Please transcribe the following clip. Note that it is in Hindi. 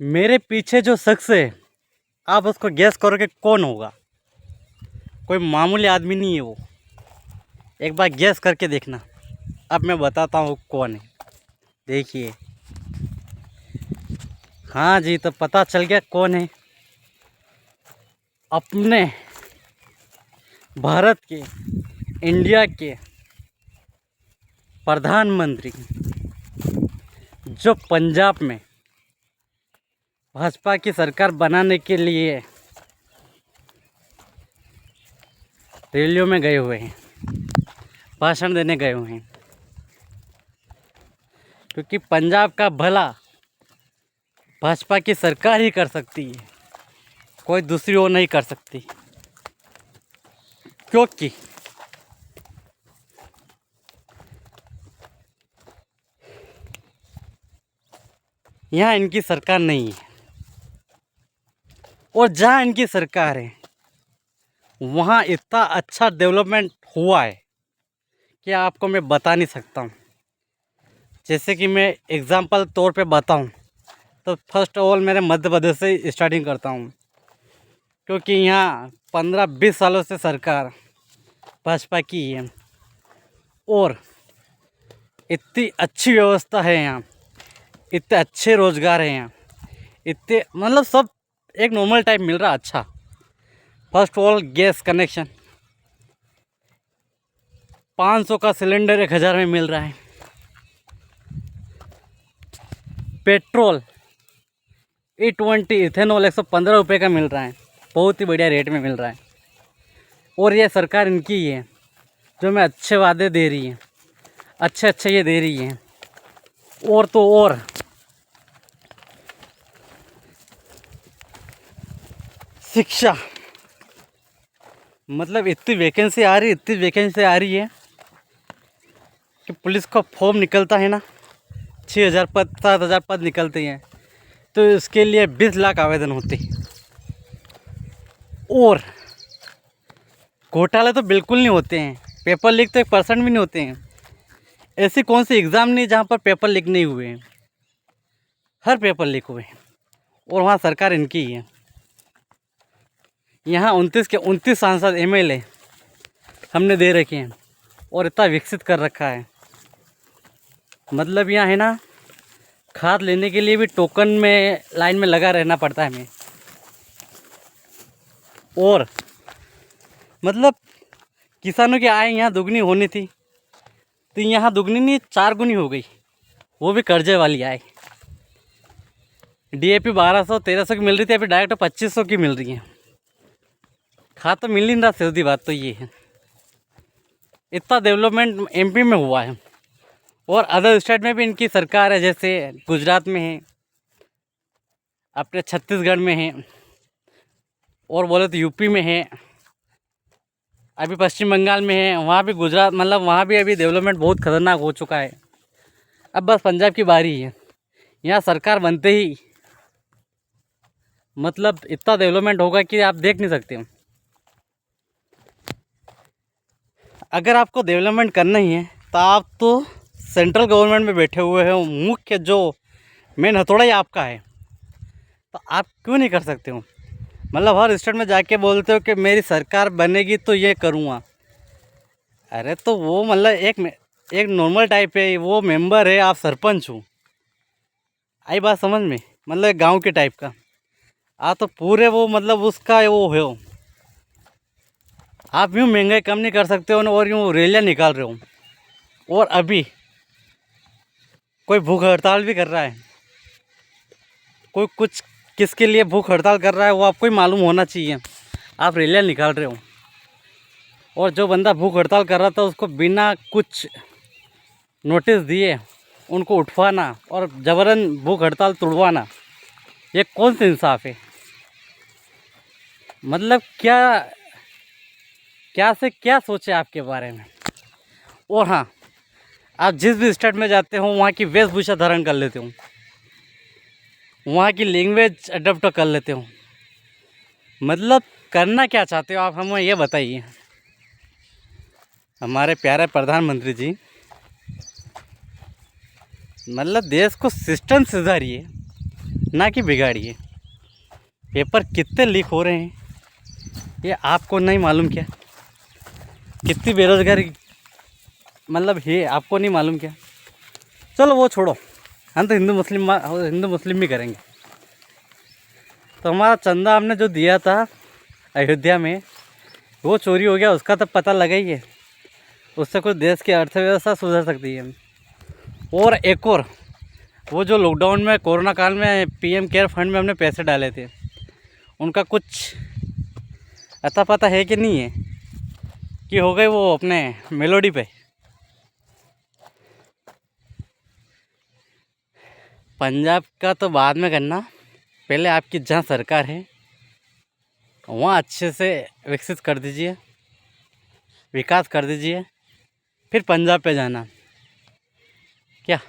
मेरे पीछे जो शख्स है, आप उसको गैस करो कि कौन होगा। कोई मामूली आदमी नहीं है वो। एक बार गैस करके देखना। अब मैं बताता हूँ कौन है। देखिए, हाँ जी, तो पता चल गया कौन है। अपने भारत के, इंडिया के प्रधानमंत्री, जो पंजाब में भाजपा की सरकार बनाने के लिए रैलियों में गए हुए हैं, भाषण देने गए हुए हैं। क्योंकि पंजाब का भला भाजपा की सरकार ही कर सकती है, कोई दूसरी और नहीं कर सकती। क्योंकि यहाँ इनकी सरकार नहीं है, और जहाँ इनकी सरकार है वहाँ इतना अच्छा डेवलपमेंट हुआ है कि आपको मैं बता नहीं सकता हूँ। जैसे कि मैं एग्ज़ाम्पल तौर पे बताऊँ तो फर्स्ट ऑफ ऑल मेरे मध्य प्रदेश से स्टार्टिंग करता हूँ। क्योंकि यहाँ 15-20 सालों से सरकार भाजपा की है, और इतनी अच्छी व्यवस्था है यहाँ, इतने अच्छे रोज़गार हैं यहाँ, इतने मतलब सब एक नॉर्मल टाइप मिल रहा अच्छा। First of all gas connection 500 का सिलेंडर 1000 में मिल रहा है। पेट्रोल E20 इथेनॉल 115 रुपये का मिल रहा है, बहुत ही बढ़िया रेट में मिल रहा है। और ये सरकार इनकी ही है जो मैं अच्छे वादे दे रही है, अच्छे ये दे रही है। और तो और शिक्षा, मतलब इतनी वैकेंसी आ रही है कि पुलिस का फॉर्म निकलता है ना, 6000 पद 7000 पद निकलते हैं, तो इसके लिए 20 लाख आवेदन होते हैं। और घोटाले तो बिल्कुल नहीं होते हैं, पेपर लीक तो 1% भी नहीं होते हैं। ऐसी कौन सी एग्ज़ाम नहीं जहाँ पर पेपर लीक नहीं हुए हैं, हर पेपर लीक हुए हैं। और वहाँ सरकार इनकी ही है। यहाँ 29 के 29 सांसद MLA हमने दे रखे हैं, और इतना विकसित कर रखा है। मतलब यहाँ है ना, खाद लेने के लिए भी टोकन में लाइन में लगा रहना पड़ता है हमें। और मतलब किसानों की आय यहाँ दुगनी होनी थी, तो यहाँ दुगनी नहीं 4 गुनी हो गई, वो भी कर्जे वाली आय। DAP 1200-1300 की मिल रही थी, अभी डायरेक्ट 2500 की मिल रही है। खाद तो मिल नहीं रहा, सीधी बात तो ये है। इतना डेवलपमेंट MP में हुआ है, और अदर स्टेट में भी इनकी सरकार है। जैसे गुजरात में है, अपने छत्तीसगढ़ में है, और बोले तो UP में है, अभी पश्चिम बंगाल में है, वहाँ भी गुजरात, मतलब वहाँ भी अभी डेवलपमेंट बहुत खतरनाक हो चुका है। अब बस पंजाब की बारी है। यहाँ सरकार बनते ही मतलब इतना डेवलपमेंट होगा कि आप देख नहीं सकते हो। अगर आपको डेवलपमेंट करना ही है तो आप तो सेंट्रल गवर्नमेंट में बैठे हुए हो, मुख्य जो मेन हथौड़ा ही आपका है, तो आप क्यों नहीं कर सकते हो। मतलब हर स्टेट में जाके बोलते हो कि मेरी सरकार बनेगी तो ये करूँगा। अरे तो वो मतलब एक नॉर्मल टाइप है, वो मेंबर है, आप सरपंच हो। आई बात समझ में, मतलब गांव के टाइप का। आप तो पूरे वो मतलब उसका वो हो, आप यूँ महंगाई कम नहीं कर सकते हो और यूँ रैलियाँ निकाल रहे हो। और अभी कोई भूख हड़ताल भी कर रहा है, कोई कुछ किसके लिए भूख हड़ताल कर रहा है वो आपको ही मालूम होना चाहिए। आप रैलियाँ निकाल रहे हो, और जो बंदा भूख हड़ताल कर रहा था उसको बिना कुछ नोटिस दिए उनको उठवाना और जबरन भूख हड़ताल तोड़वाना, ये कौन सा इंसाफ है। मतलब क्या से क्या सोचे आपके बारे में। और हाँ, आप जिस भी स्टेट में जाते हो वहाँ की वेशभूषा धारण कर लेते हो, वहाँ की लैंग्वेज अडॉप्ट कर लेते हो। मतलब करना क्या चाहते हो आप, हमें ये बताइए। हमारे प्यारे प्रधानमंत्री जी, मतलब देश को सिस्टम सुधारिए, ना कि बिगाड़िए। पेपर कितने लीक हो रहे हैं ये आपको नहीं मालूम क्या? कितनी बेरोजगारी मतलब है आपको नहीं मालूम क्या? चलो वो छोड़ो, हम तो हिंदू मुस्लिम भी करेंगे। तो हमारा चंदा हमने जो दिया था अयोध्या में, वो चोरी हो गया, उसका तो पता लगा ही है। उससे कुछ देश की अर्थव्यवस्था सुधर सकती है। और एक और, वो जो लॉकडाउन में कोरोना काल में पीएम केयर फंड में हमने पैसे डाले थे, उनका कुछ अता पता है कि नहीं है कि हो गए वो अपने मेलोडी पे? पंजाब का तो बाद में करना, पहले आपकी जहाँ सरकार है वहाँ अच्छे से विकसित कर दीजिए, विकास कर दीजिए, फिर पंजाब पे जाना क्या?